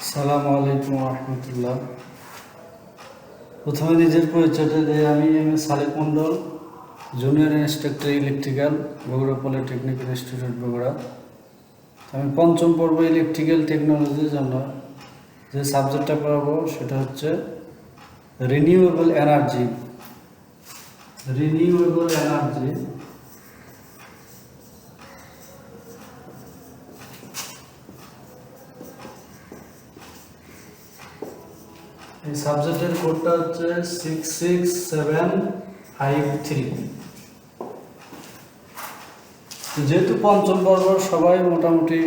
আসসালামু আলাইকুম রহমতুল্লাহ। প্রথমে নিজের পরিচয়টা দিয়ে, আমি M A. Salek Mondal, junior instructor electrical, Bogura polytechnic institute Bogura. আমি পঞ্চম পর্ব ইলেকট্রিক্যাল টেকনোলজির জন্য যে সাবজেক্টটা পড়াবো সেটা হচ্ছে রিনিউয়েবল এনার্জি। রিনিউয়েবল এনার্জি এই সাবজেক্টের কোডটা হচ্ছে 66753। যেহেতু পঞ্চম পর্ব সবাই মোটামুটি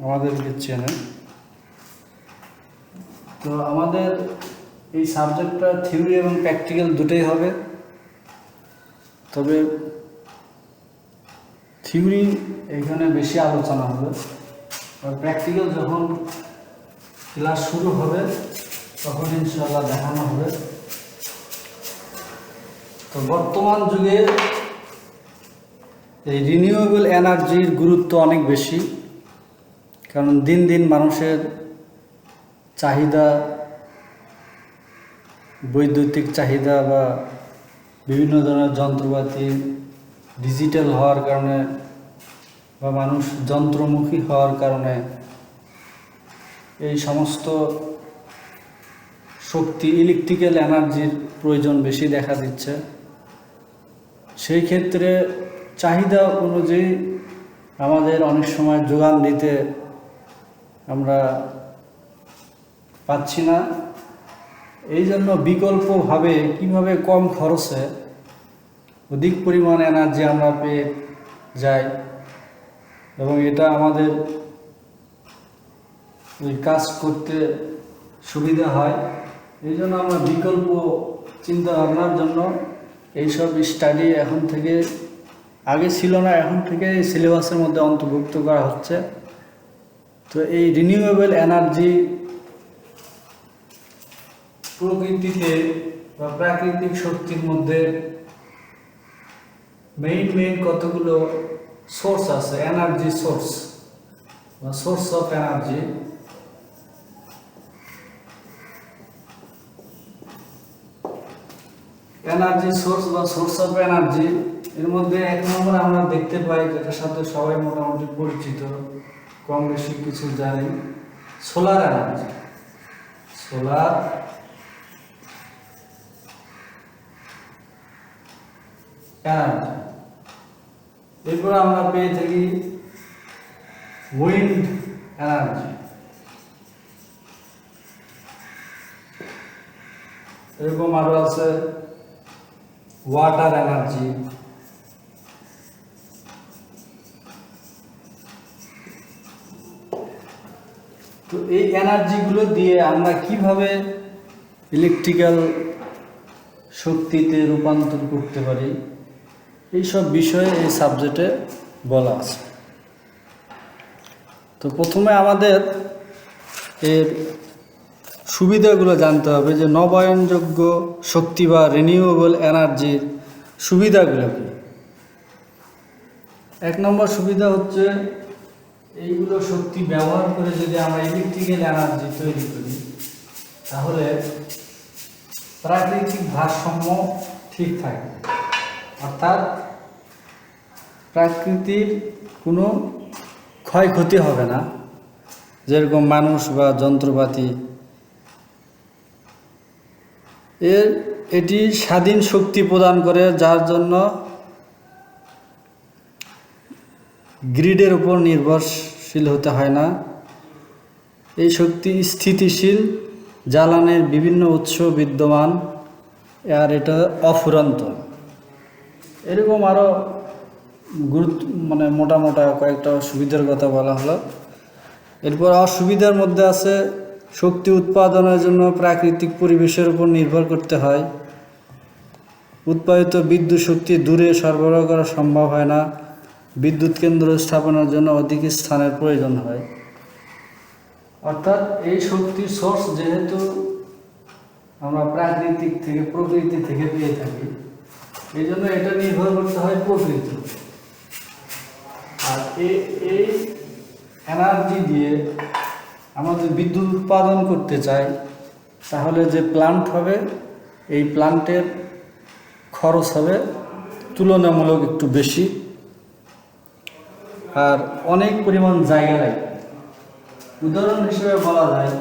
আমাদেরকে চেনে, তো আমাদের এই সাবজেক্টটা থিওরি এবং প্র্যাকটিক্যাল দুটোই হবে। তবে থিওরি এখানে বেশি আলোচনা হবে, আর প্র্যাকটিক্যাল যখন ক্লাস শুরু হবে তখন ইনশাআল্লাহ দেখানো হবে। তো বর্তমান যুগে এই রিনিউয়েবল এনার্জির গুরুত্ব অনেক বেশি, কারণ দিন দিন মানুষের চাহিদা, বৈদ্যুতিক চাহিদা বা বিভিন্ন ধরনের যন্ত্রপাতি ডিজিটাল হওয়ার কারণে বা মানুষ যন্ত্রমুখী হওয়ার কারণে এই সমস্ত শক্তি, ইলেকট্রিক্যাল এনার্জির প্রয়োজন বেশি দেখা দিচ্ছে। সেই ক্ষেত্রে চাহিদা অনুযায়ী আমাদের অনেক সময় যোগান দিতে আমরা পাচ্ছি না। এই জন্য বিকল্পভাবে কিভাবে কম খরচে অধিক পরিমাণ এনার্জি আমরা পেয়ে যাই এবং এটা আমাদের ওই কাজ করতে সুবিধা হয়, এই জন্য আমরা বিকল্প চিন্তা ভাবনার জন্য এইসব স্টাডি এখন থেকে, আগে ছিল না, এখন থেকে এই সিলেবাসের মধ্যে অন্তর্ভুক্ত করা হচ্ছে। তো এই রিনিউয়েবল এনার্জি প্রকৃতিতে বা প্রাকৃতিক শক্তির মধ্যে মেইন কতগুলো সোর্স আছে, এনার্জি সোর্স বা source of energy. Energy source বা সোর্স অফ এনার্জি এর মধ্যে এক নম্বর আমরা দেখতে পাই, যেটার সাথে সবাই মোটামুটি পরিচিত, কম বেশি কিছু জানি, সোলার এনার্জি। Solar energy. এরপর আমরা পেয়ে থাকি উইন্ড এনার্জি। এরকম আরো আছে ওয়াটার এনার্জি। তো এই এনার্জিগুলো দিয়ে আমরা কিভাবে ইলেকট্রিক্যাল শক্তিতে রূপান্তর করতে পারি, এইসব বিষয়ে এই সাবজেক্টে বলা আছে। তো প্রথমে আমাদের এর সুবিধাগুলো জানতে হবে, যে নবায়নযোগ্য শক্তি বা রিনিউয়েবল এনার্জির সুবিধাগুলো কি। এক নম্বর সুবিধা হচ্ছে, এইগুলো শক্তি ব্যবহার করে যদি আমরা ইলেকট্রিক্যাল এনার্জি তৈরি করি, তাহলে প্রাকৃতিক ভারসাম্য ঠিক থাকে, অর্থাৎ প্রকৃতির কোনো ক্ষয়ক্ষতি হবে না, যেরকম মানুষ বা যন্ত্রপাতি। এটি স্বাধীন শক্তি প্রদান করে, যার জন্য গ্রিডের উপর নির্ভরশীল হতে হয় না। এই শক্তি স্থিতিশীল, জ্বালানির বিভিন্ন উৎস বিদ্যমান, আর এটা অফুরন্ত। এরকম আরও মোটা কয়েকটা সুবিধার কথা বলা হলো। এরপর অসুবিধার মধ্যে আছে, শক্তি উৎপাদনের জন্য প্রাকৃতিক পরিবেশের উপর নির্ভর করতে হয়। উৎপাদিত বিদ্যুৎ শক্তি দূরে সরবরাহ করা সম্ভব হয় না। বিদ্যুৎ কেন্দ্র স্থাপনের জন্য অধিক স্থানের প্রয়োজন হয়। অর্থাৎ এই শক্তির সোর্স যেহেতু আমরা প্রাকৃতিক থেকে প্রকৃতি থেকে পেয়ে থাকি, এই জন্য এটা নির্ভর করতে হয় প্রকৃতি। আর এই এনার্জি দিয়ে আমরা যদি বিদ্যুৎ উৎপাদন করতে চাই তাহলে যে প্ল্যান্ট হবে এই প্ল্যান্টের খরচ হবে তুলনামূলক একটু বেশি, আর অনেক পরিমাণ জায়গা লাগে। উদাহরণ হিসেবে বলা যায়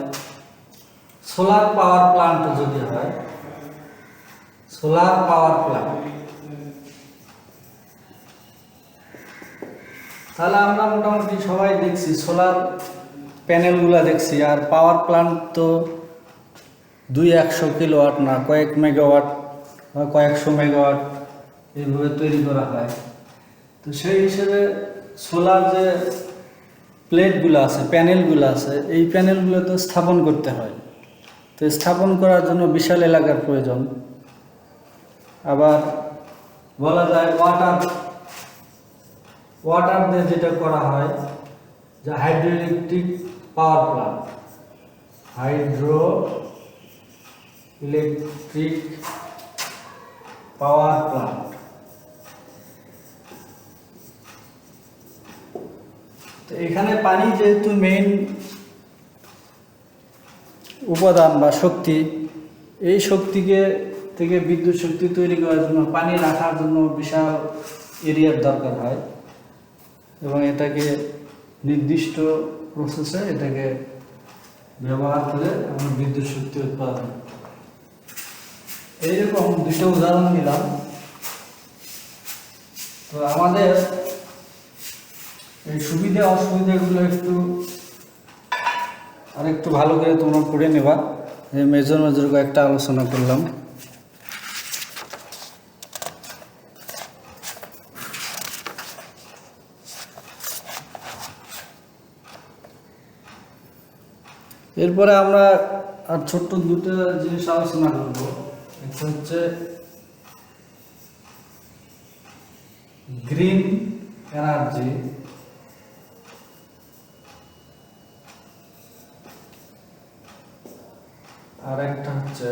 সোলার পাওয়ার প্ল্যান্ট যদি হয়, সোলার পাওয়ার প্ল্যান্ট, তাহলে আমরা মোটামুটি সবাই দেখছি সোলার প্যানেলগুলো দেখছি, আর পাওয়ার প্ল্যান্ট তো 200 কিলোওয়াট না, কয়েক মেগাওয়াট বা কয়েকশো মেগাওয়াট এইভাবে তৈরি করা হয়। তো সেই হিসেবে সোলার যে প্লেটগুলো আছে, প্যানেলগুলো আছে, এই প্যানেলগুলো তো স্থাপন করতে হয়। তো স্থাপন করার জন্য বিশাল এলাকার প্রয়োজন। আবার বলা যায় ওয়াটার দিয়ে যেটা করা হয় যে hydro electric power plant, hydro electric power plant. তো এখানে পানি যেহেতু মেইন উপাদান বা শক্তি, এই শক্তিকে থেকে বিদ্যুৎ শক্তি তৈরি করার জন্য পানি রাখার জন্য বিশাল এরিয়ার দরকার হয়, এবং এটাকে নির্দিষ্ট প্রসেসে এটাকে ব্যবহার করে আমরা বিদ্যুৎ শক্তি উৎপাদন। এইরকম দুটো উদাহরণ দিলাম। তো আমাদের এই সুবিধা অসুবিধাগুলো একটু ভালো করে তোমরা পড়ে নেবা। এই মেজর কয়েকটা আলোচনা করলাম। এরপরে আমরা আর ছোট্ট দুটো জিনিস আলোচনা করব। একটা হচ্ছে গ্রিন এনার্জি, আর একটা হচ্ছে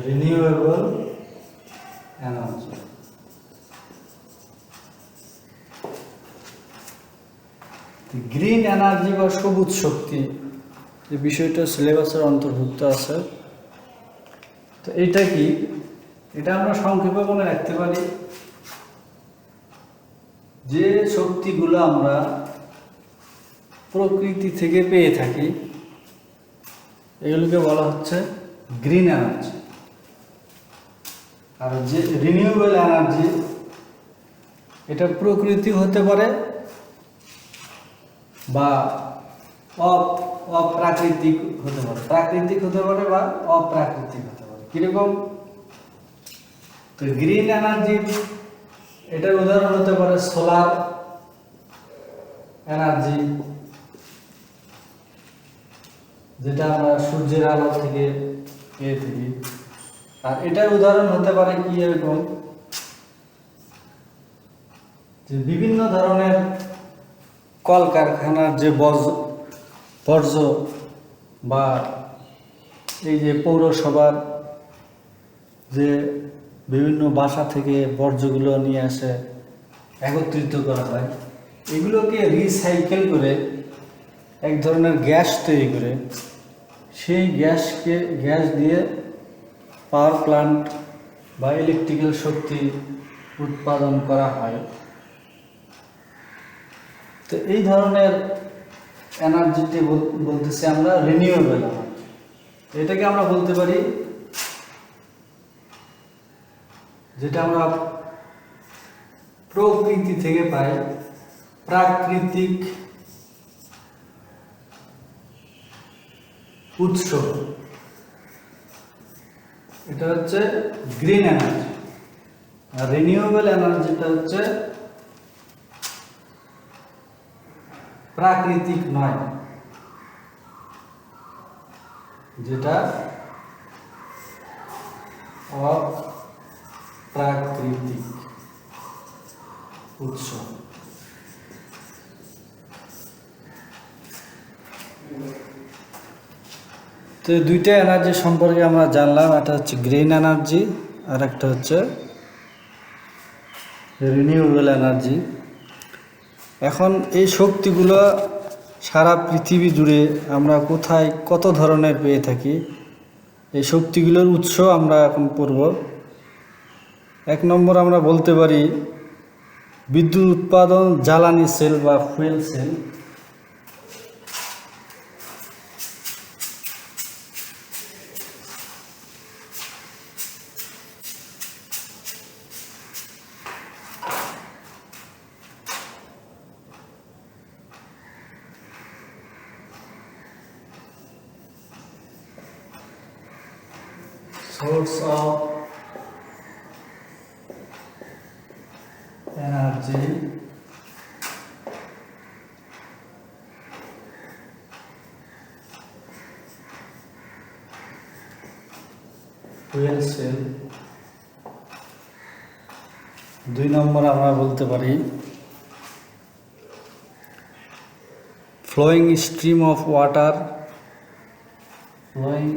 রিনিউয়েবল এনার্জি। গ্রিন এনার্জি বা সবুজ শক্তি, এই বিষয়টা সিলেবাসের অন্তর্ভুক্ত আছে। তো এটা কি, এটা আমরা সংক্ষেপে মনে রাখতে পারি যে শক্তিগুলো আমরা প্রকৃতি থেকে পেয়ে থাকি এগুলোকে বলা হচ্ছে গ্রিন এনার্জি। আর যে রিনিউয়েবল এনার্জি, এটা প্রকৃতি হতে পারে বা অপ্রাকৃতিক হতে পারে, প্রাকৃতিক হতে পারে বা অপ্রাকৃতিক হতে পারে। কিরকম? তো গ্রিন এনার্জি এটার উদাহরণ হতে পারে সোলার এনার্জি, যেটা আমরা সূর্যের আলো থেকে পেয়ে থাকি। আর এটার উদাহরণ হতে পারে কি এরকম যে বিভিন্ন ধরনের কলকারখানার যে বর্জ্য বা এই যে পৌরসভার যে বিভিন্ন বাসা থেকে বর্জ্যগুলো নিয়ে আসে একত্রিত করা হয়, এগুলোকে রিসাইকেল করে এক ধরনের গ্যাস তৈরি করে সেই গ্যাস দিয়ে পাওয়ার প্ল্যান্ট বা ইলেকট্রিক্যাল শক্তি উৎপাদন করা হয়। তো এই ধরনের এনার্জিতে বলতেছি আমরা রিনিউয়েবল এনার্জি। এটাকে আমরা বলতে পারি যেটা আমরা প্রকৃতি থেকে পাই, প্রাকৃতিক উৎস। এটা হচ্ছে গ্রিন এনার্জি। আর রিনিউয়েবল এনার্জিটা হচ্ছে প্রাকৃতিক নয়, যেটা অপ্রাকৃতিক উৎস। তো এই দুইটা এনার্জি সম্পর্কে আমরা জানলাম, একটা হচ্ছে গ্রিন এনার্জি আর একটা হচ্ছে রিনিউয়েবল এনার্জি। এখন এই শক্তিগুলো সারা পৃথিবী জুড়ে আমরা কোথায় কত ধরনের পেয়ে থাকি, এই শক্তিগুলোর উৎস আমরা এখন পড়ব। 1 নম্বর আমরা বলতে পারি বিদ্যুৎ উৎপাদন জ্বালানি সেল বা fuel cell. Source of energy, fuel cell। 2 নম্বর আমরা বলতে পারি flowing stream of water, flowing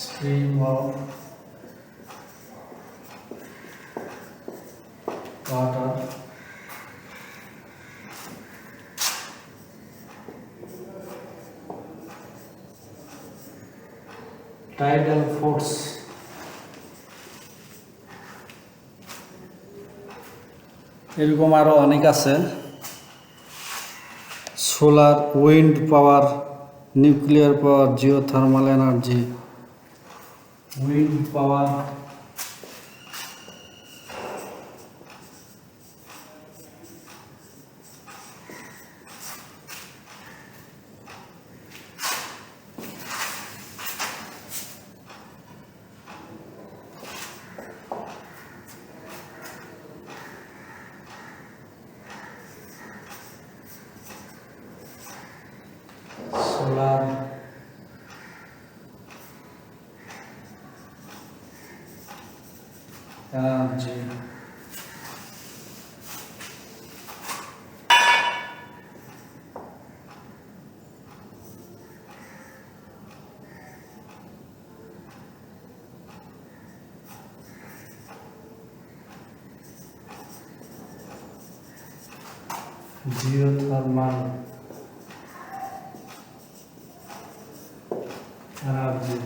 stream of water, tidal force। এরকম আরো অনেক আছে, সোলার, উইন্ড পাওয়ার, nuclear power, geothermal energy, wind পাওয়ার, solar, energy, geothermal energy.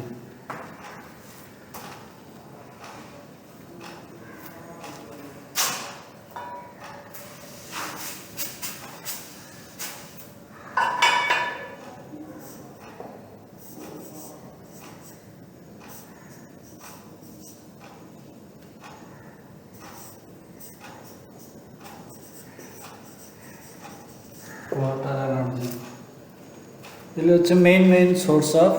Water energy. এগুলো হচ্ছে মেইন সোর্স অফ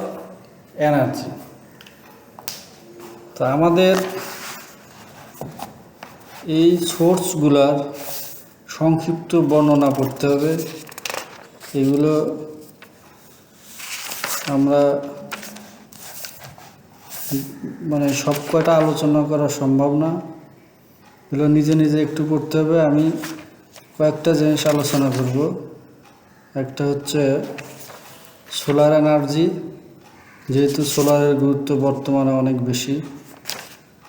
এনার্জি। তো আমাদের এই সোর্সগুলার সংক্ষিপ্ত বর্ণনা করতে হবে। এগুলো আমরা মানে সব কয়টা আলোচনা করা সম্ভব না, এগুলো নিজে নিজে একটু করতে হবে। আমি কয়েকটা জিনিস আলোচনা করব। একটা হচ্ছে সোলার এনার্জি, যেহেতু সোলারের গুরুত্ব বর্তমানে অনেক বেশি।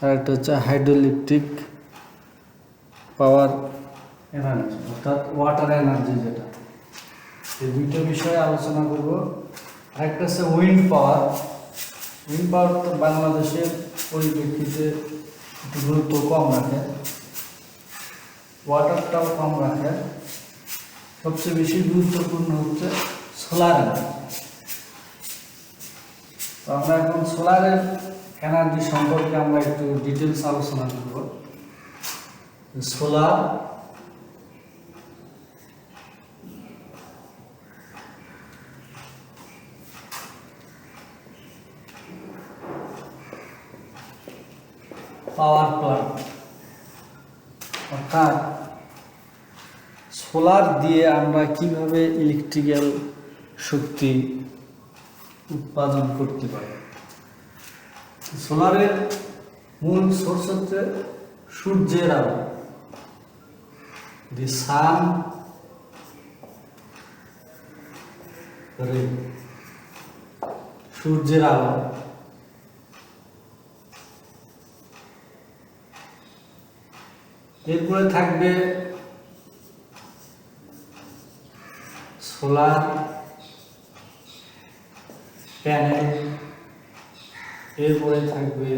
আর একটা হচ্ছে হাইড্রোইলেকট্রিক পাওয়ার এনার্জি, অর্থাৎ ওয়াটার এনার্জি, যেটা এই দুটো বিষয়ে আলোচনা করব। আরেকটা হচ্ছে উইন্ড পাওয়ার। উইন্ড পাওয়ার তো বাংলাদেশের পরিপ্রেক্ষিতে একটু গুরুত্ব কম রাখে, ওয়াটারটাও কম রাখে। সবচেয়ে বেশি গুরুত্বপূর্ণ হচ্ছে সোলার এনার্জি। তো আমরা এখন সোলারের এনার্জি সম্পর্কে আমরা একটু ডিটেলস আলোচনা করব। সোলার পাওয়ার প্ল্যান্ট, অর্থাৎ সোলার দিয়ে আমরা কিভাবে ইলেকট্রিক্যাল শক্তি উৎপাদন করতে পারে। সোলারের মূল সোর্স হচ্ছে সূর্যের আলো, দি সান রে, সূর্যের আলো। এরপরে থাকবে সোলার প্যানেল, এরপরে থাকবে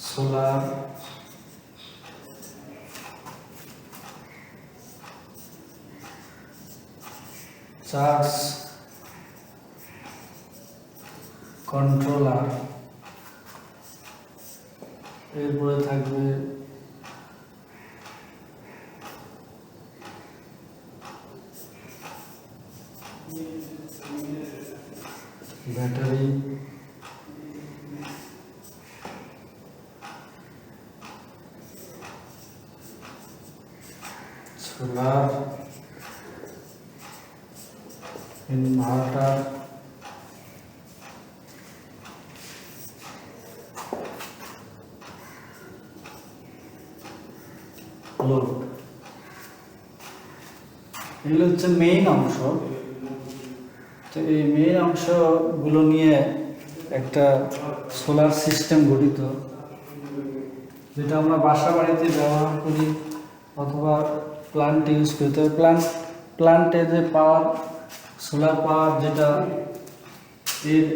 সোলার চার্জ কন্ট্রোলার, এরপরে থাকবে ব্যাটারি, সোলার ইনভার্টার, লোড। এগুলো হচ্ছে মেইন অংশ। তো এই মেইন অংশগুলো নিয়ে একটা সোলার সিস্টেম গঠিত, যেটা আমরা বাসা বাড়িতে ব্যবহার করি অথবা প্লান্টে ইউজ করি। তবে প্লান্টে যে পাওয়ার, সোলার পাওয়ার, যেটা এর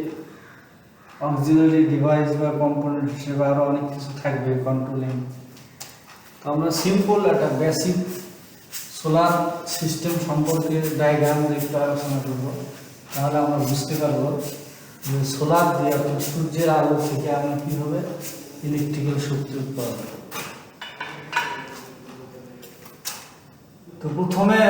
অক্সিলারি ডিভাইস বা কম্পোনেন্ট হিসেবে আরও অনেক কিছু থাকবে কন্ট্রোলিং। তো আমরা সিম্পল একটা বেসিক সোলার সিস্টেম সম্পর্কে ডায়াগ্রাম একটু আলোচনা করব, তাহলে আমরা বুঝতে পারবো যে সোলার দিয়ে অর্থাৎ সূর্যের আলো থেকে আমরা কীভাবে ইলেকট্রিক্যাল শক্তি উৎপাদন করব। তো প্রথমে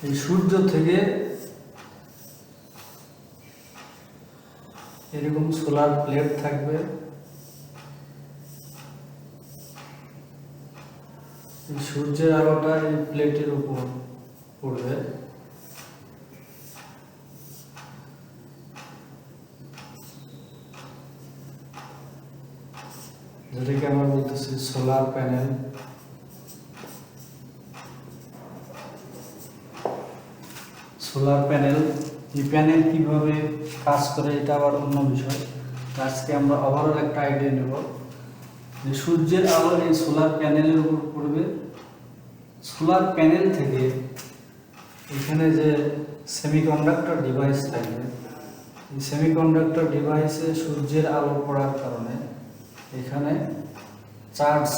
এই সূর্য থেকে এরকম সোলার প্লেট থাকবে, এই সূর্যের আলোটা এই প্লেটের উপর পড়বে, যেটাকে আমরা বলতেছি সোলার প্যানেল। সোলার প্যানেল, এই প্যানেল কিভাবে কাজ করে এটা আবার অন্য বিষয়। আজকে আমরা ওভারঅল একটা আইডিয়া নেব যে সূর্যের আলো এই সোলার প্যানেলের উপর পড়বে। সোলার প্যানেল থেকে এখানে যে সেমিকন্ডাক্টর ডিভাইস থাকবে, এই সেমিকন্ডাক্টর ডিভাইসে সূর্যের আলো পড়ার কারণে এখানে চার্জ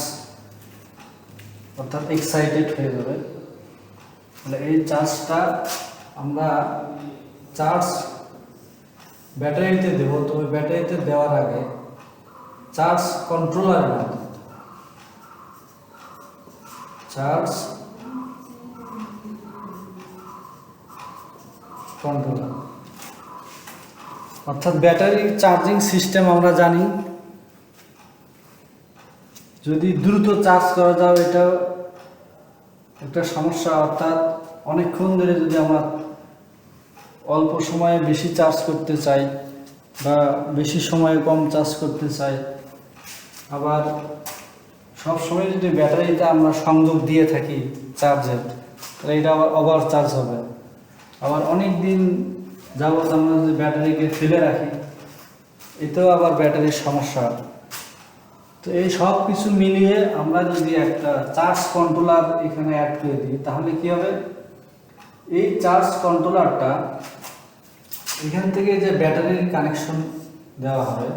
অর্থাৎ এক্সাইটেড হয়ে যাবে। তাহলে এই চার্জটা আমরা চার্জ ব্যাটারিতে দেব, তবে ব্যাটারিতে দেওয়ার আগে চার্জ কন্ট্রোলারের মাধ্যমে, চার্জ কন্ট্রোলার অর্থাৎ ব্যাটারি চার্জিং সিস্টেম আমরা জানি, যদি দ্রুত চার্জ করা যায় এটা একটা সমস্যা। অর্থাৎ অনেকক্ষণ ধরে যদি আমরা অল্প সময়ে বেশি চার্জ করতে চাই বা বেশি সময়ে কম চার্জ করতে চাই, আবার সব সময় যদি ব্যাটারিতে আমরা সংযোগ দিয়ে থাকি চার্জের, তাহলে এটা আবার ওভার চার্জ হবে। আবার অনেক দিন যাবত আমরা যদি ব্যাটারিকে ফেলে রাখি, এতেও আবার ব্যাটারির সমস্যা। তো এই সব কিছু মিলিয়ে আমরা যদি একটা চার্জ কন্ট্রোলার এখানে অ্যাড করে দিই, তাহলে কি হবে, এই চার্জ কন্ট্রোলারটা এখান থেকে যে ব্যাটারির কানেকশন দেওয়া হবে,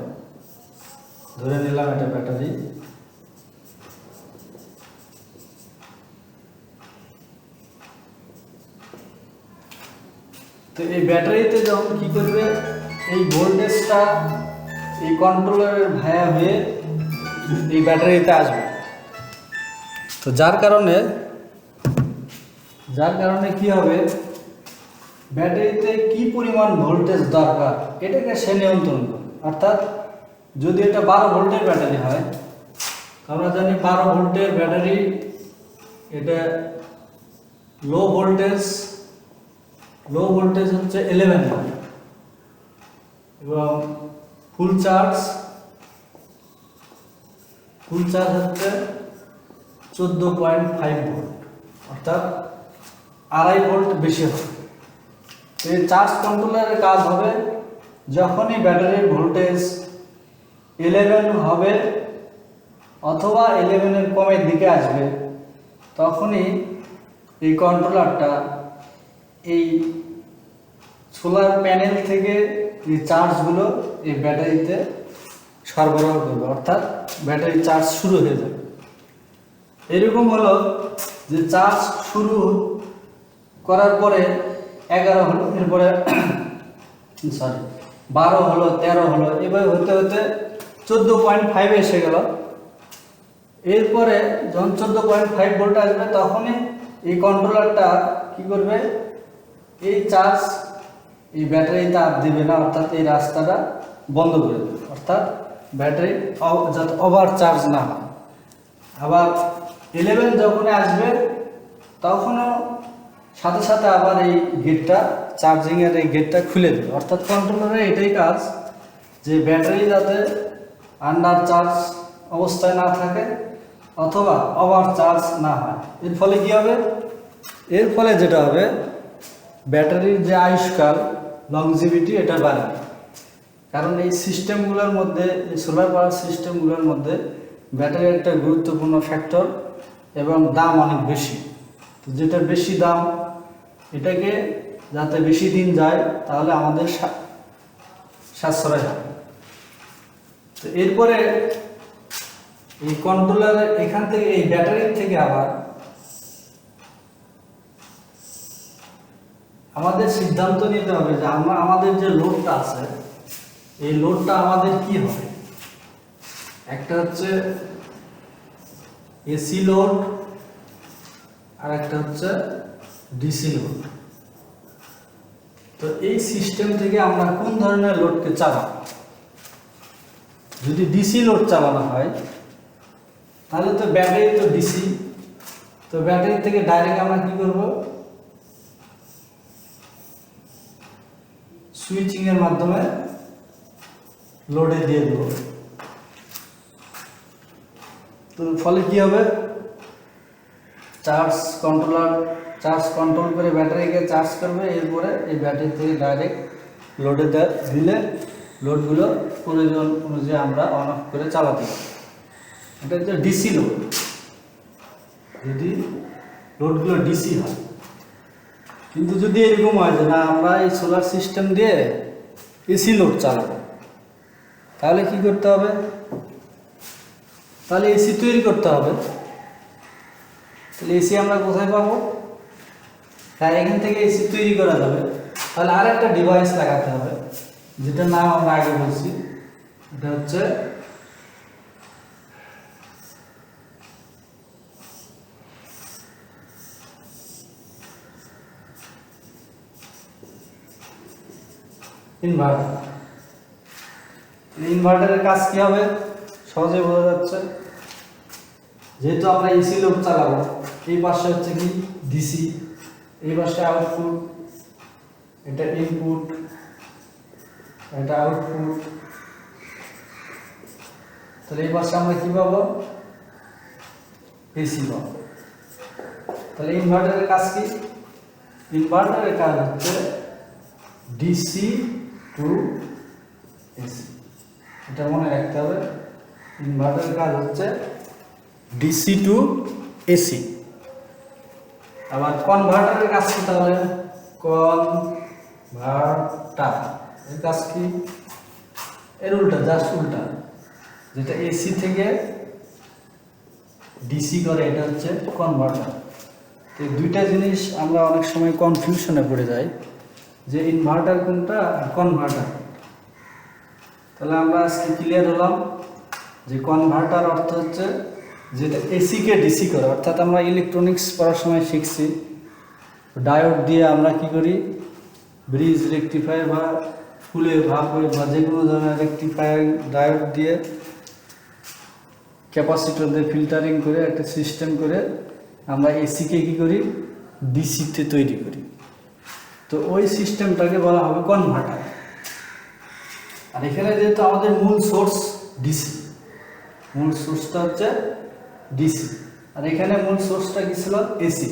ধরে নিলাম এটা ব্যাটারি, তো এই ব্যাটারিতে যখন কি করবে, এই ভোল্টেজটা এই কন্ট্রোলারের ভায়া হয়ে এই ব্যাটারিতে আসবে। তো যার কারণে কি হবে, ব্যাটারিতে কি পরিমাণ ভোল্টেজ দরকার এটাকে সে নিয়ন্ত্রণ করে। অর্থাৎ যদি এটা 12 ভোল্টের ব্যাটারি হয়, আমরা জানি 12 ভোল্টের ব্যাটারি এটা লো ভোল্টেজ হচ্ছে 11 ভোল্ট এবং ফুল চার্জ হচ্ছে 14.5 ভোল্ট, অর্থাৎ 2.5 ভোল্ট বেশি হবে। এই চার্জ কন্ট্রোলারের কাজ হবে যখনই ব্যাটারির ভোল্টেজ 11 হবে অথবা 11 এর কমের দিকে আসবে, তখনই এই কন্ট্রোলারটা এই সোলার প্যানেল থেকে এই চার্জগুলো এই ব্যাটারিতে সরবরাহ করবে, অর্থাৎ ব্যাটারি চার্জ শুরু হয়ে যাবে। এরকম হলো যে চার্জ শুরু করার পরে 11 হলো, এরপরে 12 হলো, 13 হলো, এভাবে হতে হতে 14.5 এসে গেল। এরপরে যখন 14.5 ভোল্ট আসবে তখনই এই কন্ট্রোলারটা কি করবে, এই চার্জ এই ব্যাটারিতে আর দিবে না, অর্থাৎ এই রাস্তাটা বন্ধ করে দেবে, অর্থাৎ ব্যাটারি যাতে ওভার চার্জ না হয়। আবার 11 যখন আসবে তখনও সাথে সাথে আবার এই গেটটা, চার্জিংয়ের এই গেটটা খুলে দেবে। অর্থাৎ কন্ট্রোলারের এটাই কাজ যে ব্যাটারি যাতে আন্ডার চার্জ অবস্থায় না থাকে অথবা ওভার চার্জ না হয়। এর ফলে কি হবে, এর ফলে যেটা হবে, ব্যাটারির যে আয়ুষ্কাল লংজিভিটি এটা বাড়বে। কারণ এই সিস্টেমগুলোর মধ্যে, এই সোলার পাওয়ার সিস্টেমগুলোর মধ্যে ব্যাটারি একটা গুরুত্বপূর্ণ ফ্যাক্টর এবং দাম অনেক বেশি। তো যেটা বেশি দাম, এটাকে যাতে বেশি দিন যায় তাহলে আমাদের সাশ্রয় হবে। তো এরপরে এই কন্ট্রোলারের এখান থেকে, এই ব্যাটারির থেকে আবার আমাদের সিদ্ধান্ত নিতে হবে যে আমাদের যে লোডটা আছে এই লোডটা আমাদের কি হবে। একটা হচ্ছে এসি লোড আর একটা হচ্ছে ডিসি লোড। তো এই সিস্টেম থেকে আমরা কোন ধরনের লোডকে চালাবো। যদি ডিসি লোড চালানো হয় তাহলে তো ব্যাটারি তো ডিসি, তো ব্যাটারি থেকে ডাইরেক্ট আমরা কি করব, সুইচিং এর মাধ্যমে লোডে দিয়ে দেব। তো ফলে কি হবে, চার্জ কন্ট্রোল করে ব্যাটারিকে চার্জ করবে, এরপরে এই ব্যাটারি থেকে ডাইরেক্ট লোডে দিলে লোডগুলো প্রয়োজন অনুযায়ী আমরা অন অফ করে চালাতে পারি। এটা হচ্ছে ডিসি লোড। যদি লোডগুলো ডিসি হয়, কিন্তু যদি এরকম হয় যে না আমরা এই সোলার সিস্টেম দিয়ে এসি লোড চালাবো, তাহলে কি করতে হবে, তাহলে এসি তৈরি করতে হবে। তাহলে এসি আমরা কোথায় পাবো, তাই এখান থেকে এসি তৈরি করা যাবে। তাহলে আর একটা ডিভাইস লাগাতে হবে, যেটার নাম আমরা আগে বলছি, এটা হচ্ছে ইনভার্টার। ইনভার্টারের কাজ কি হবে সহজে বোঝা যাচ্ছে। যেহেতু আমরা এসি লোড চালাবো, এই পাশে হচ্ছে কি ডিসি, এই পাশে আউটপুট, এটা ইনপুট, এটা আউটপুট। তাহলে এই পাশে আমরা কি পাবো, এসি পাবো। তাহলে ইনভার্টারের কাজ কি, ইনভার্টারের কাজ হচ্ছে ডিসি টু এসি। এটা মনে রাখতে হবে, ইনভার্টারের কাজ হচ্ছে ডিসি টু এসি। আবার কনভার্টারের কাজ কি, তাহলে কনভার্টার এর কাজ কি, এর উল্টা, জাস্ট উল্টা, যেটা এসি থেকে ডিসি করে এটা হচ্ছে কনভার্টার। তো দুইটা জিনিস আমরা অনেক সময় কনফিউশনে পড়ে যাই যে ইনভার্টার কোনটা আর কনভার্টার। তাহলে আমরা আজকে ক্লিয়ার হলাম যে কনভার্টার অর্থ হচ্ছে যেটা এসিকে ডিসি করে, অর্থাৎ আমরা ইলেকট্রনিক্স পড়ার সময় শিখছি ডায়োড দিয়ে আমরা কি করি ব্রিজ রেকটিফায়ার বা ফুলে ভাব বা যে কোনো ধরনের রেকটিফায়ার ডায়োড দিয়ে ক্যাপাসিটর দিয়ে ফিল্টারিং করে একটা সিস্টেম করে আমরা এসিকে কী করি ডিসিতে তৈরি করি। তো ওই সিস্টেমটাকে বলা হবে কনভার্টার। আর এখানে যেহেতু আমাদের মূল সোর্স ডিসি, মূল সোর্সটা হচ্ছে ডিসি, আর এখানে মূল সোর্সটা কি ছিল এসি,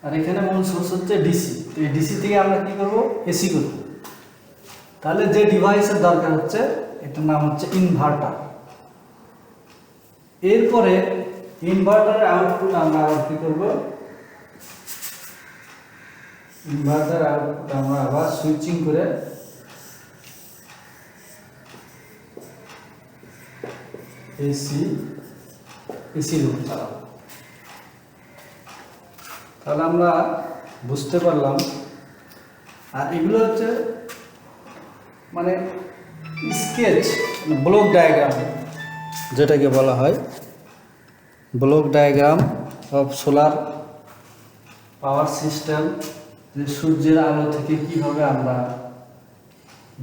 আর এখানে মূল সোর্স হচ্ছে ডিসি। তো এই ডিসি থেকে আমরা কি করব এসি করব। তাহলে যে ডিভাইসের দরকার হচ্ছে এটার নাম হচ্ছে ইনভার্টার। এরপরে ইনভার্টারের আউটপুট আমরা কি করব, ইনভার্টার আউটপুট আমরা আবার সুইচিং করে এসি লোড চালাবো। তাহলে আমরা বুঝতে পারলাম। আর এগুলো হচ্ছে মানে স্কেচ, ব্লক ডায়াগ্রাম যেটাকে বলা হয়, block diagram of solar power system, যে সূর্যের আলো থেকে কীভাবে আমরা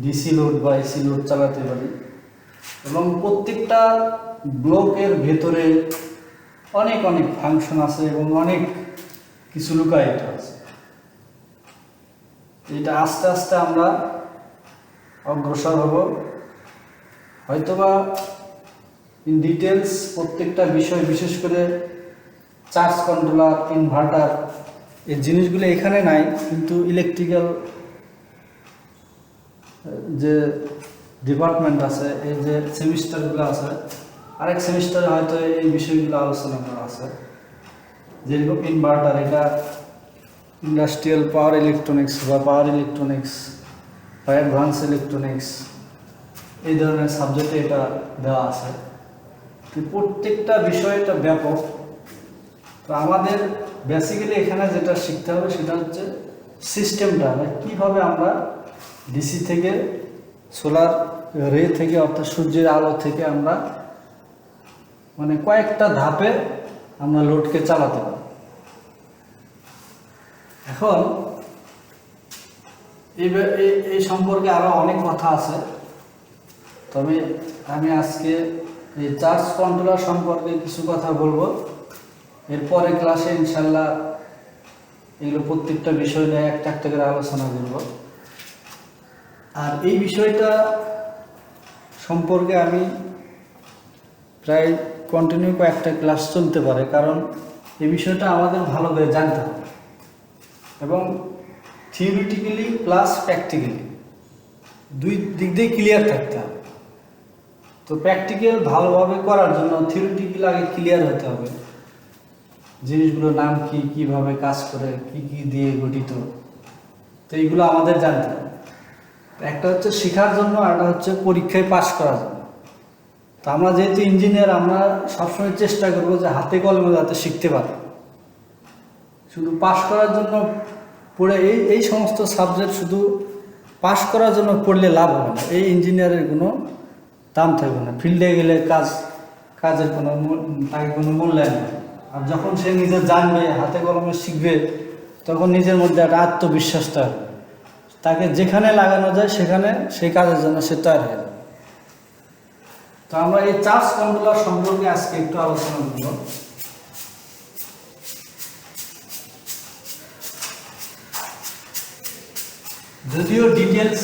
ডিসি লোড বা এসি লোড চালাতে পারি। এবং প্রত্যেকটা ব্লকের ভেতরে অনেক অনেক ফাংশন আছে এবং অনেক কিছু লুকায়িত আছে। এটা আস্তে আস্তে আমরা অগ্রসর হব, হয়তোবা ইন ডিটেলস প্রত্যেকটা বিষয়, বিশেষ করে চার্জ কন্ট্রোলার, ইনভার্টার, এই জিনিসগুলো এখানে নাই, কিন্তু ইলেকট্রিক্যাল যে ডিপার্টমেন্ট আছে, এই যে সেমিস্টারগুলো আছে, আরেক সেমিস্টারে হয়তো এই বিষয়গুলো আলোচনা করা আছে। যেরকম ইনভার্টার, এটা ইন্ডাস্ট্রিয়াল পাওয়ার ইলেকট্রনিক্স বা পাওয়ার ইলেকট্রনিক্স বা অ্যাডভান্স ইলেকট্রনিক্স, এই ধরনের সাবজেক্টে এটা দেওয়া আছে। তো প্রত্যেকটা বিষয়টা ব্যাপক। তো আমাদের বেসিক্যালি এখানে যেটা শিখতে হবে সেটা হচ্ছে সিস্টেমটা, কীভাবে আমরা ডিসি থেকে সোলার রে থেকে অর্থাৎ সূর্যের আলো থেকে আমরা মানে কয়েকটা ধাপে আমরা লোডকে চালাতে পারি। এখন এই সম্পর্কে আরও অনেক কথা আছে, তবে আমি আজকে এই চার্জ কন্ট্রোলার সম্পর্কে কিছু কথা বলবো। এরপরে ক্লাসে ইনশাল্লাহ এগুলো প্রত্যেকটা বিষয় নিয়ে একটা একটা করে আলোচনা করব। আর এই বিষয়টা সম্পর্কে আমি প্রায় কন্টিনিউ কয়েকটা ক্লাস চলতে পারে, কারণ এই বিষয়টা আমাদের ভালো করে জানতে হবে এবং থিওরিটিক্যালি প্লাস প্র্যাকটিক্যালি দুই দিক দিয়ে ক্লিয়ার থাকতে হবে। তো প্র্যাকটিক্যাল ভালোভাবে করার জন্য থিওরিটিক্যাল আগে ক্লিয়ার হতে হবে, জিনিসগুলোর নাম কি, কিভাবে কাজ করে, কি কি দিয়ে গঠিত, তো এইগুলো আমাদের জানতে হবে। একটা হচ্ছে শেখার জন্য, আর একটা হচ্ছে পরীক্ষায় পাস করার জন্য। তো আমরা যেহেতু ইঞ্জিনিয়ার, আমরা সবসময় চেষ্টা করবো যে হাতে কলমে যাতে শিখতে পারি। শুধু পাস করার জন্য পড়ে এই সমস্ত সাবজেক্ট শুধু পাস করার জন্য পড়লে লাভ হবে না, এই ইঞ্জিনিয়ারের কোনো দাম থাকবে না। ফিল্ডে গেলে কাজের কোনো তাকে কোনো মূল্যায়ন নেই। আর যখন সে নিজে জানবে, হাতে কলমে শিখবে, তখন নিজের মধ্যে একটা আত্মবিশ্বাসটা হবে, তাকে যেখানে লাগানো যায় সেখানে সেই কাজের জন্য সে তৈরি হয়ে যাবে। তো আমরা এই চার্জ কন্ট্রোলার সম্পর্কে আজকে একটু আলোচনা করব। যদিও ডিটেলস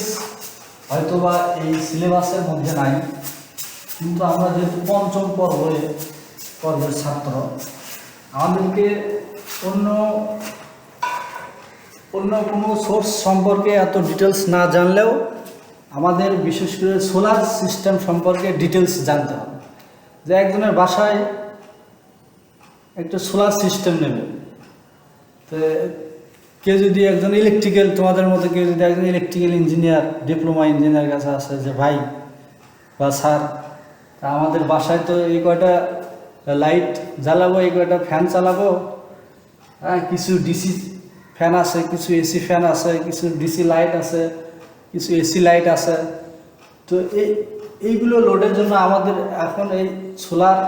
হয়তোবা এই সিলেবাসের মধ্যে নাই, কিন্তু আমরা যেহেতু পঞ্চম পর্বের ছাত্র, আমাদেরকে অন্য কোনো সোর্স সম্পর্কে এত ডিটেলস না জানলেও আমাদের বিশেষ করে সোলার সিস্টেম সম্পর্কে ডিটেলস জানতে হবে। যে একজনের বাসায় একটা সোলার সিস্টেম নেবে, তো কেউ যদি একজন ইলেকট্রিক্যাল, তোমাদের মধ্যে কেউ যদি একজন ইলেকট্রিক্যাল ইঞ্জিনিয়ার, ডিপ্লোমা ইঞ্জিনিয়ার কাছে আসে যে ভাই বা স্যার, আমাদের বাসায় তো এই কয়টা লাইট জ্বালাবো, এই কয়টা ফ্যান চালাবো, হ্যাঁ কিছু ডিসি ফ্যান আছে, কিছু এসি ফ্যান আছে, কিছু ডিসি লাইট আছে, কিছু এসি লাইট আছে, তো তো এইগুলো লোডের জন্য আমাদের এখন এই সোলার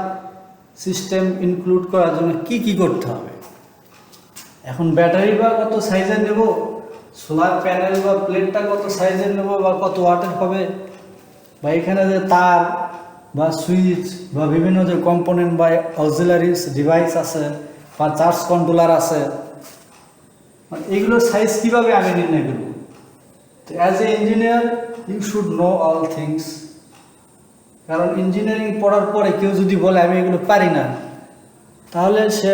সিস্টেম ইনক্লুড করার জন্য কি কি করতে হবে? এখন ব্যাটারি বা কত সাইজের নেব, সোলার প্যানেল বা প্লেটটা কত সাইজের নেব বা কত ওয়াটের হবে, বা এখানে যে তার বা সুইচ বা বিভিন্ন যে কম্পোনেন্ট বা অক্সিলারিস ডিভাইস আছে বা চার্জ কন্ট্রোলার আছে, এগুলোর সাইজ কীভাবে আমি নির্ণয় করব? তো as a engineer you should know all things. কারণ ইঞ্জিনিয়ারিং পড়ার পরে কেউ যদি বলে আমি এগুলো পারি না, তাহলে সে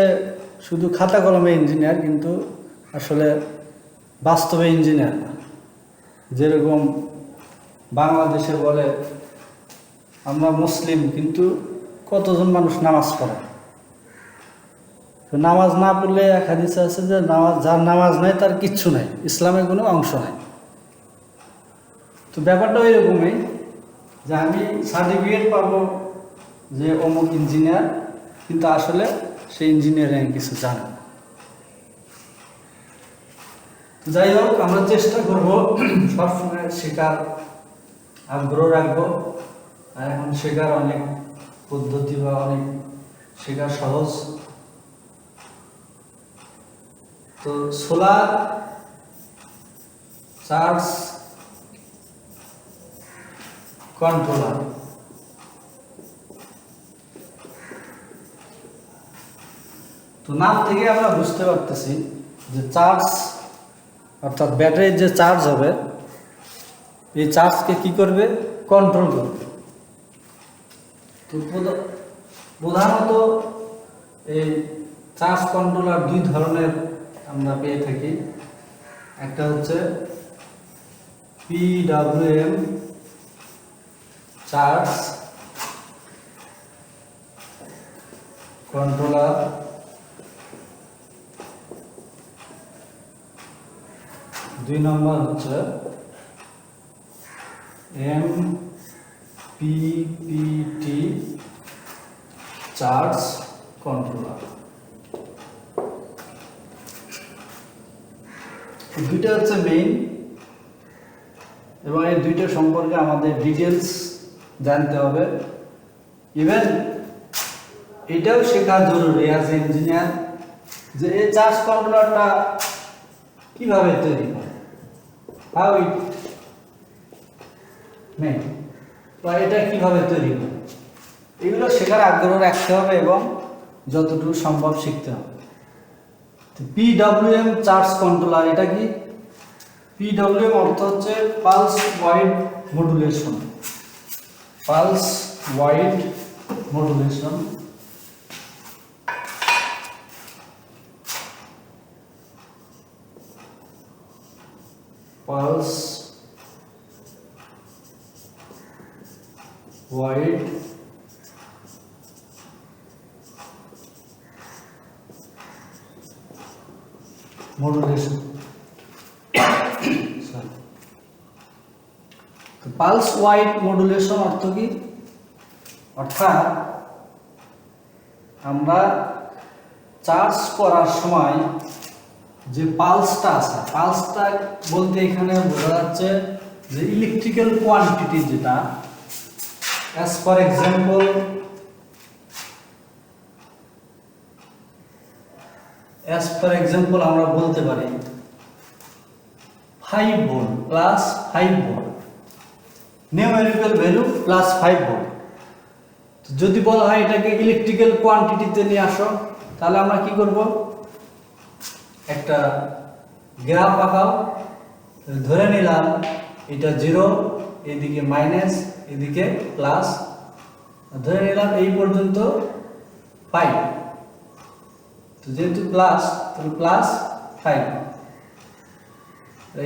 শুধু খাতা কলমে ইঞ্জিনিয়ার, কিন্তু আসলে বাস্তবে ইঞ্জিনিয়ার না। যেরকম বাংলাদেশে বলে আমরা মুসলিম, কিন্তু কতজন মানুষ নামাজ পড়ে? তো নামাজ না পড়লে এক হাদিসে আছে যে যার নামাজ নাই তার কিচ্ছু নাই, ইসলামের কোনো অংশ নাই। তো ব্যাপারটা এরকমই যে আমি সার্টিফিকেট পাবো যে অমুক ইঞ্জিনিয়ার, কিন্তু আসলে সেই ইঞ্জিনিয়ারিং কিছু জানে না। যাই হোক, আমরা চেষ্টা করব সবসময় শেখার আগ্রহ রাখবো। আর এখন শেখার অনেক পদ্ধতি বা অনেক শেখা সহজ। তো সোলার চার্জ কন্ট্রোলার, তো নাম থেকে আমরা বুঝতে পারতেছি যে চার্জ অর্থাৎ ব্যাটারির যে চার্জ হবে, এই চার্জকে কি করবে? কন্ট্রোল করবে। তো প্রধানত এই চার্জ কন্ট্রোলার দুই ধরনের আমরা পেয়ে থাকি। একটা হচ্ছে PWM চার্জ কন্ট্রোলার, দুই নম্বর হচ্ছে MPPT চার্জ কন্ট্রোলার। দুইটা হচ্ছে মেইন, এবং এই দুইটা সম্পর্কে আমাদের ডিটেলস জানতে হবে। ইভেন এটাও শেখা জরুরি অ্যাজ এ ইঞ্জিনিয়ার যে এই চার্জ কন্ট্রোলারটা কিভাবে তৈরি হয়, হাউ ইট মেড, বা এটা কিভাবে তৈরি হয়, এগুলো শেখার আগ্রহ রাখতে হবে এবং যতটুকু সম্ভব শিখতে হবে। PWM চার্জ কন্ট্রোলার এটা কি? PWM অর্থ হচ্ছে pulse wide modulation. Pulse wide modulation, pulse wide modulation. তো পালস ওয়াইড মডুলেশন অর্থ কি? অর্থাৎ আমরা চার্জ করার সময় যে পালসটা আছে, পালসটা বলতে এখানে বোঝা যাচ্ছে যে ইলেকট্রিক্যাল কোয়ান্টিটি, যেটা অ্যাজ ফর এক্সাম্পল আমরা বলতে পারি 5 volt plus 5 volt, numerical value plus 5 volt. যদি বলা হয় এটাকে ইলেকট্রিক্যাল কোয়ান্টিটিতে নিয়ে আসো, তাহলে আমরা কি করব? একটা গ্রাফ আঁকাও, ধরে নিলাম এটা 0, এদিকে মাইনাস, এদিকে প্লাস, ধরে নিলাম এই পর্যন্ত 5। তো যেহেতু প্লাস, তাহলে প্লাস 5,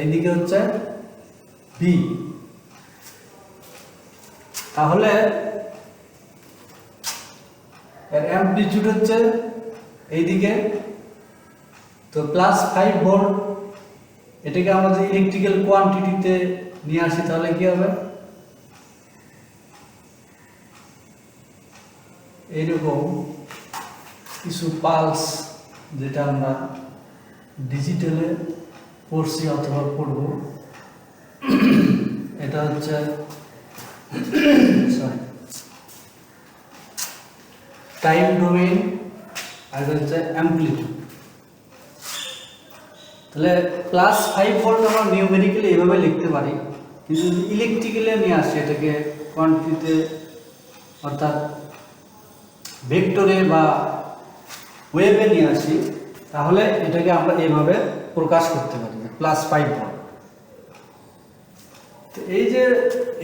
এইদিকে হচ্ছে বি। তাহলে এর অ্যাম্পলিটিউড হচ্ছে এইদিকে, তো প্লাস 5 ভোল্ট। এটাকে আমরা যদি ইলেকট্রিক্যাল কোয়ান্টিটিতে নিয়ে আসি তাহলে কি হবে? এইরকম কিছু পালস, যেটা আমরা ডিজিটালে পড়ছি অথবা পড়ব, এটা হচ্ছে সরি, টাইম ডোমেইন আর হচ্ছে অ্যাম্পলিটিউড। তাহলে +5 ভোল্ট আমরা নিউমেরিক্যালি এইভাবে লিখতে পারি, কিন্তু যদি ইলেকট্রিক্যালি নিয়ে আসি এটাকে কোয়ান্টিটিতে অর্থাৎ ভেক্টরে বা ওয়েভে নিয়ে আসি, তাহলে এটাকে আমরা এইভাবে প্রকাশ করতে পারি +5 ভোল্ট। তো এই যে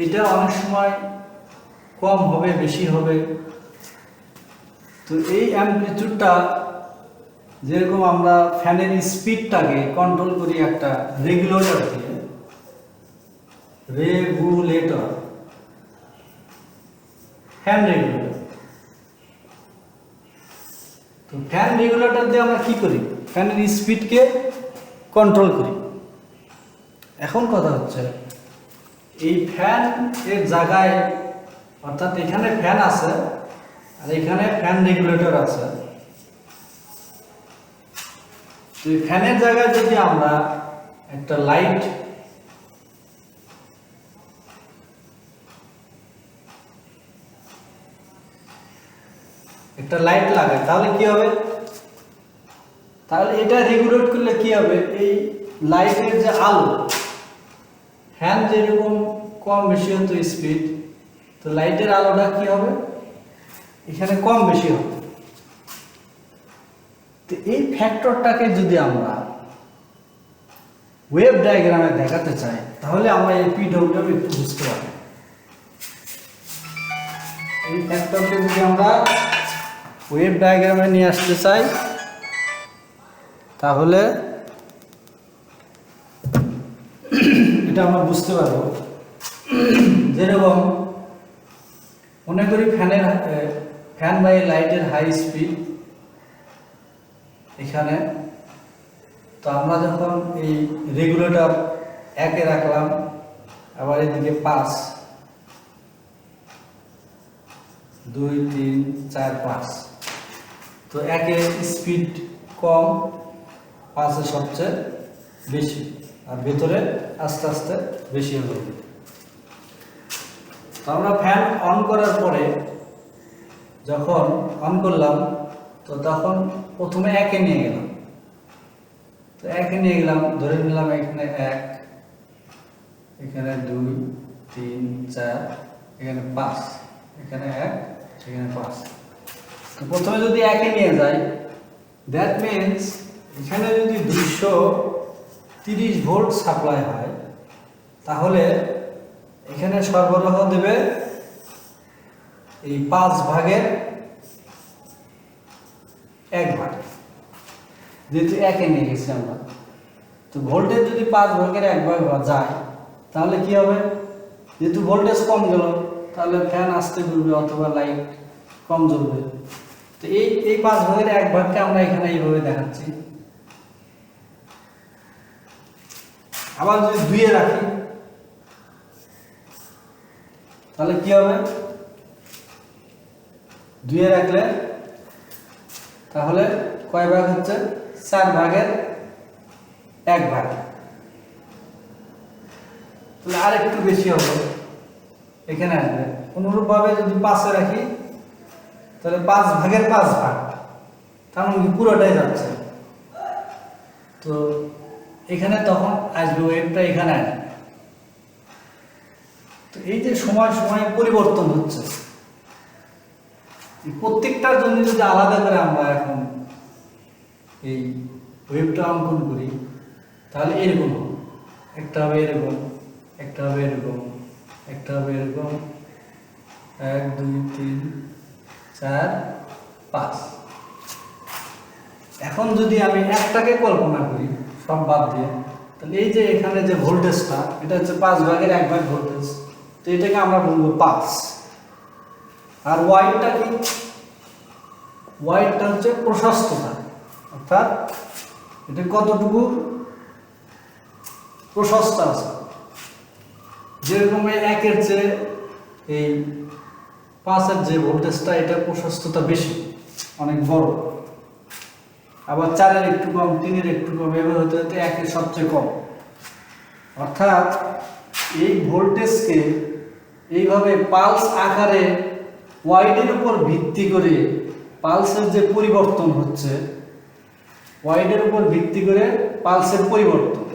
এটা অনেক সময় কম হবে বেশি হবে, তো এই অ্যাম্পলিটিউডটা যেরকম আমরা ফ্যানের স্পিডটাকে কন্ট্রোল করি একটা রেগুলেটর দিয়ে, ফ্যান রেগুলেটর। তো ফ্যান রেগুলেটর দিয়ে আমরা কি করি? ফ্যানের স্পিডকে কন্ট্রোল করি। এখন কথা হচ্ছে এই ফ্যান এর জায়গায়, অর্থাৎ এখানে ফ্যান আছে আর এখানে ফ্যান রেগুলেটর আছে। তো এই ফ্যানের জায়গায় যদি আমরা একটা লাইট লাগাই, তাহলে কি হবে? তাহলে এটা রেগুলেট করলে কি হবে? এই লাইটের যে আলো, ফ্যান যেরকম কম বেশি হতো স্পিড, তো লাইটের আলোটা কি হবে? এখানে কম বেশি হবে। তো এই ফ্যাক্টরটাকে যদি আমরা ওয়েভ ডায়াগ্রামে দেখাতে চাই, তাহলে আমরা এই পিডব্লিউটা একটু বুঝতে পারব। এই ফ্যাক্টরকে যদি আমরা ওয়েভ ডায়াগ্রামে নিয়ে আসতে চাই, তাহলে এটা আমরা বুঝতে পারবো। যেরকম মনে করি ফ্যান বা লাইটের হাই স্পিড এখানে, তো আমরা যখন এই রেগুলেটর 1-এ রাখলাম, আবার এদিকে 5, 2, 3, 4, 5, তো 1-এ স্পিড কম, 5-এ সবচেয়ে বেশি, আর ভেতরে আস্তে আস্তে বেশি হবে। তো আমরা ফ্যান অন করার পরে যখন অন করলাম, তো তখন প্রথমে 1-এ নিয়ে গেলাম। তো 1-এ নিয়ে গেলাম, ধরে নিলাম এখানে 1, এখানে 2, 3, 4, এখানে 5, এখানে 1, এখানে 5। তো প্রথমে যদি 1-এ নিয়ে যাই, দ্যাট মিনস এখানে যদি 230 ভোল্ট সাপ্লাই হয়, তাহলে এখানে সরবরাহ দেবে এই 5/1 যেহেতু 1-এ নিয়ে গেছি আমরা। তো ভোল্টেজ যদি 5/1 যায়, তাহলে কি হবে? যেহেতু ভোল্টেজ কম গেল, তাহলে ফ্যান আস্তে ঘুরবে অথবা লাইট কম জ্বলবে। তো এই 5/1 আমরা এখানে এইভাবে দেখাচ্ছি। আবার যদি 2-এ রাখি, তাহলে কি হবে? 2-এ রাখলে তাহলে কয় ভাগ হচ্ছে? 4/1। তাহলে আর একটু বেশি হবে, এখানে আসবে। অনুরূপভাবে যদি 5-এ রাখি, তাহলে 5/5, তার মানে পুরোটাই যাচ্ছে। তো এখানে তখন আসবে ওয়েভটা, এখানে আসবে। তো এই যে সময় সময় পরিবর্তন হচ্ছে, প্রত্যেকটার জন্য যদি আলাদা করে আমরা এখন এই ওয়েভটা অঙ্কন করি, তাহলে এরকম একটা হবে, এরকম একটা হবে, এরকম একটা হবে, এরকম 1, 2, 3, 4, 5। এখন যদি আমি একটাকে কল্পনা করি সব বাদ দিয়ে, তাহলে এই যে এখানে যে ভোল্টেজটা, এটা হচ্ছে 5/1 ভোল্টেজ। তো এটাকে আমরা বলবো 5। আর ওয়াইডটা কি? ওয়াইডটা হচ্ছে প্রশস্ততা, অর্থাৎ এটা কতটুকু প্রশস্ত আছে। যেরকম 1-এর চেয়ে এই 5-এর যে ভোল্টেজটা, এটা প্রশস্ততা বেশি, অনেক বড়। আবার 4-এর একটু কম, 3-এর একটু কম, এভাবে হতে হতে 1-এর সবচেয়ে কম। অর্থাৎ এই ভোল্টেজকে এইভাবে পালস আকারে ওয়াইডের উপর ভিত্তি করে পালসের যে পরিবর্তন হচ্ছে, ওয়াইডের উপর ভিত্তি করে পালসের পরিবর্তন।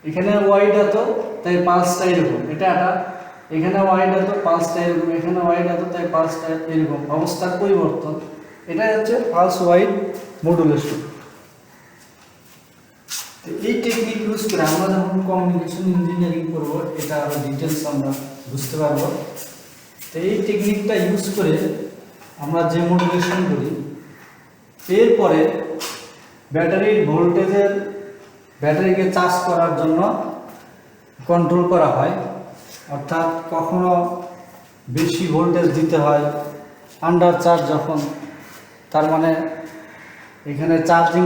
এখানে ওয়াইড এত, তাই পালসটা এরকম, এটা এখানে ওয়াইড এত, পালসটা এরকম, এখানে ওয়াইড এত, তাই পালসটা এরকম, অবস্থার পরিবর্তন। এটাই হচ্ছে পালস ওয়াইড মডুলেশন। এই টেকনিক ইউজ করে আমরা যখন কমিউনিকেশন ইঞ্জিনিয়ারিং করব, এটা আরো ডিটেলস আমরা বুঝতে পারবো। তো এই টেকনিকটা ইউজ করে আমরা যে মডুলেশন করি, এরপরে ব্যাটারির ভোল্টেজের, ব্যাটারিকে চার্জ করার জন্য কন্ট্রোল করা হয়। অর্থাৎ কখনো বেশি ভোল্টেজ দিতে হয় আন্ডার চার্জ যখন, তার মানে এখানে চার্জিং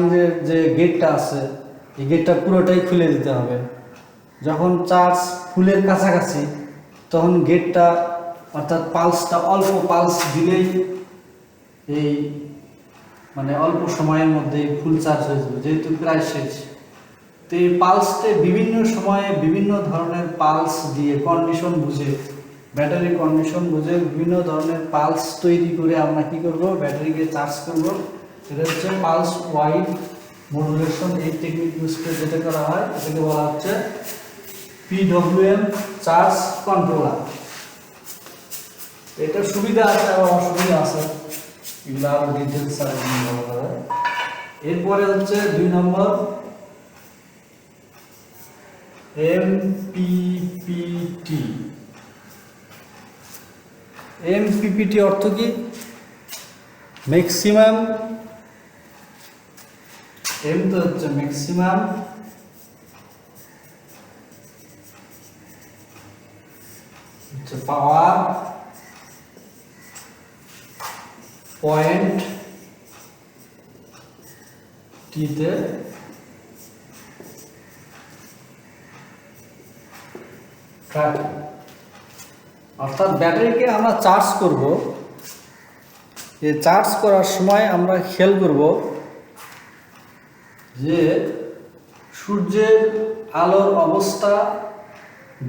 যে গেটটা আছে, এই গেটটা পুরোটাই খুলে দিতে হবে। যখন চার্জ ফুলের কাছাকাছি, তখন গেটটা অর্থাৎ পালসটা অল্প পালস দিলেই এই মানে অল্প সময়ের মধ্যেই ফুল চার্জ হয়ে যাবে, যেহেতু প্রায় শেষ। তো এই পালসকে বিভিন্ন সময়ে বিভিন্ন ধরনের পালস দিয়ে কন্ডিশন বুঝে, ব্যাটারি কন্ডিশন বুঝে বিভিন্ন ধরনের পালস তৈরি করে আমরা কি করব, ব্যাটারিকে চার্জ করব। এটা হচ্ছে পালস ওয়াইড মডুলেশন। এই টেকনিক ইউজ করে যেটা করা হয়, এটাকে বলা হচ্ছে PWM চার্জ কন্ট্রোলার। এটা সুবিধা আছে আবার অসুবিধা আছে, এগুলো আরো ডিটেলস আর বলা যাবে। এরপরে হচ্ছে 2 নম্বর MPPT। MPPT অর্থ কি? ম্যাক্সিমাম, এম তো হচ্ছে ম্যাক্সিমাম হচ্ছে পাওয়ার পয়েন্ট টিতে ট্র্যাকিং। অর্থাৎ ব্যাটারিকে আমরা চার্জ করব, এই চার্জ করার সময় আমরা খেয়াল করব যে সূর্যের আলোর অবস্থা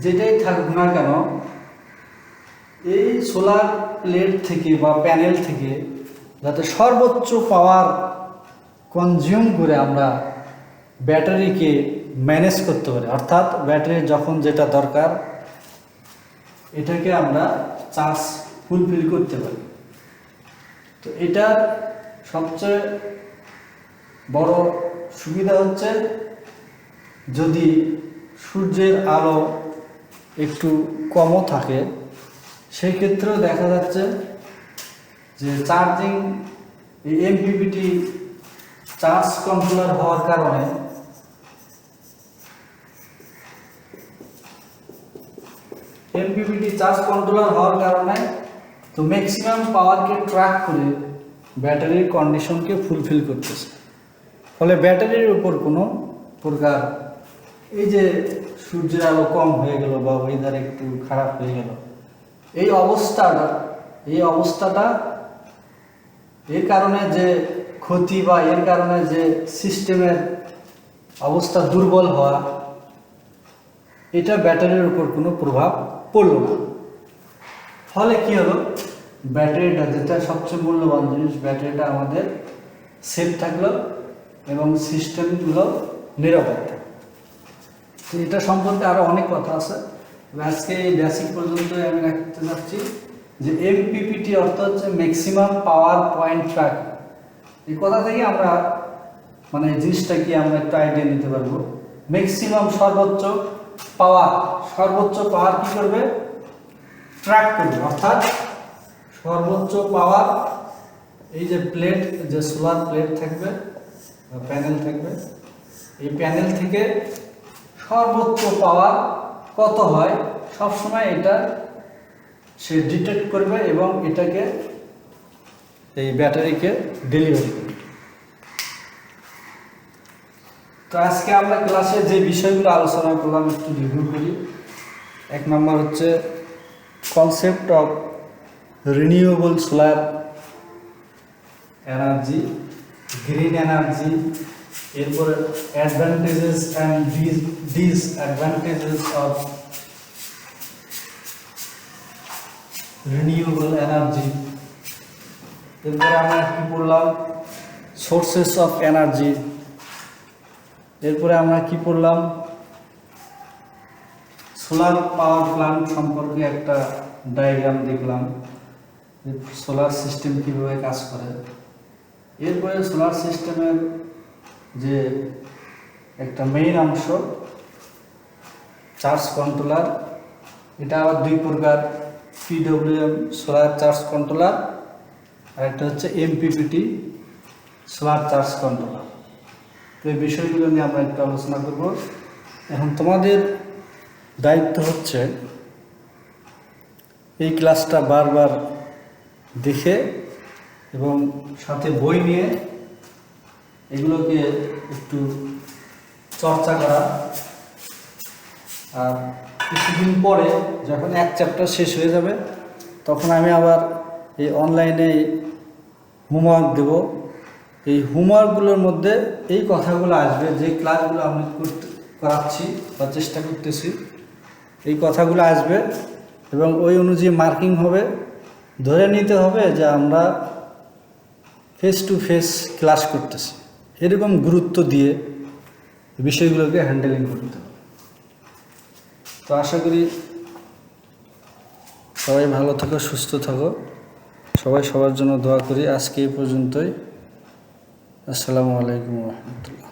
যেটাই থাকুক না কেন, এই সোলার প্লেট থেকে বা প্যানেল থেকে যাতে সর্বোচ্চ পাওয়ার কনজিউম করে আমরা ব্যাটারিকে ম্যানেজ করতে পারি। অর্থাৎ ব্যাটারির যখন যেটা দরকার, এটাকে আমরা চার্জ ফুলফিল করতে পারি। তো এটার সবচেয়ে বড় সুবিধা হচ্ছে, যদি সূর্যের আলো একটু কমও থাকে, সেই ক্ষেত্রেও দেখা যাচ্ছে যে চার্জিং, এই এমপিপিটি চার্জ কন্ট্রোলার হওয়ার কারণে তো ম্যাক্সিমাম পাওয়ারকে ট্র্যাক করে ব্যাটারির কন্ডিশনকে ফুলফিল করতেছে। ফলে ব্যাটারির উপর কোনো প্রকার এই যে সূর্যের আলো কম হয়ে গেল বা ওয়েদার একটু খারাপ হয়ে গেল, এই অবস্থাটা এর কারণে যে ক্ষতি বা এর কারণে যে সিস্টেমের অবস্থা দুর্বল হওয়া, এটা ব্যাটারির উপর কোনো প্রভাব পড়লো না। ফলে কি হলো, ব্যাটারিটা যেটা সবচেয়ে মূল্যবান জিনিস, ব্যাটারিটা আমাদের সেফ থাকলো এবং সিস্টেমগুলো নিরাপদ থাকলো। তো এটা সম্পর্কে আরও অনেক কথা আছে, আজকে এই বেসিক পর্যন্তই আমি রাখতে চাচ্ছি যে এমপিপিটি অর্থ হচ্ছে ম্যাক্সিমাম পাওয়ার পয়েন্ট ট্র্যাক। এই কথা থেকে আমরা মানে জিনিসটা কি আমরা একটু আইডিয়া নিতে পারবো। ম্যাক্সিমাম সর্বোচ্চ পাওয়ার কি করবে, ট্র্যাক করবে। অর্থাৎ সর্বোচ্চ পাওয়ার, এই যে প্লেট, যে সোলার প্লেট থাকবে বা প্যানেল থাকবে, এই প্যানেল থেকে সর্বোচ্চ পাওয়ার কত হয় সবসময় এটা সে ডিটেক্ট করবে এবং এটাকে এই ব্যাটারিকে ডেলিভারি করবে। তো আজকে আমরা ক্লাসে যে বিষয়গুলো আলোচনা করলাম একটু রিভিউ করি। 1 নম্বর হচ্ছে concept of renewable solar energy, green energy, এরপরে advantages and disadvantages of renewable energy. এরপরে আমরা কি পড়লাম? Sources of energy. এরপরে আমরা কি পড়লাম? সোলার পাওয়ার প্ল্যান্ট সম্পর্কে একটা ডায়াগ্রাম দেখলাম, সোলার সিস্টেম কীভাবে কাজ করে। এরপরে সোলার সিস্টেমের যে একটা মেইন অংশ চার্জ কন্ট্রোলার, এটা আবার দুই প্রকার, পিডব্লিউএম সোলার চার্জ কন্ট্রোলার আর একটা হচ্ছে এমপিপিটি সোলার চার্জ কন্ট্রোলার। তো এই বিষয়গুলো নিয়ে আমরা একটু আলোচনা করব। এখন তোমাদের দায়িত্ব হচ্ছে এই ক্লাসটা বারবার দেখে এবং সাথে বই নিয়ে এগুলোকে একটু চর্চা করা। আর কিছুদিন পরে যখন এক চ্যাপ্টার শেষ হয়ে যাবে তখন আমি আবার এই অনলাইনে হোমওয়ার্ক দেব। এই হোমওয়ার্কগুলোর মধ্যে এই কথাগুলো আসবে, যে ক্লাসগুলো আমি করাচ্ছি বা চেষ্টা করতেছি, এই কথাগুলো আসবে এবং ওই অনুযায়ী মার্কিং হবে। ধরে নিতে হবে যে আমরা ফেস টু ফেস ক্লাস করতেছি, এরকম গুরুত্ব দিয়ে বিষয়গুলোকে হ্যান্ডেলিং করতে হবে। তো আশা করি সবাই ভালো থাকো, সুস্থ থাকো, সবাই সবার জন্য দোয়া করি। আজকে এই পর্যন্তই। আসসালামু আলাইকুম ওয়া রাহমাতুল্লাহ।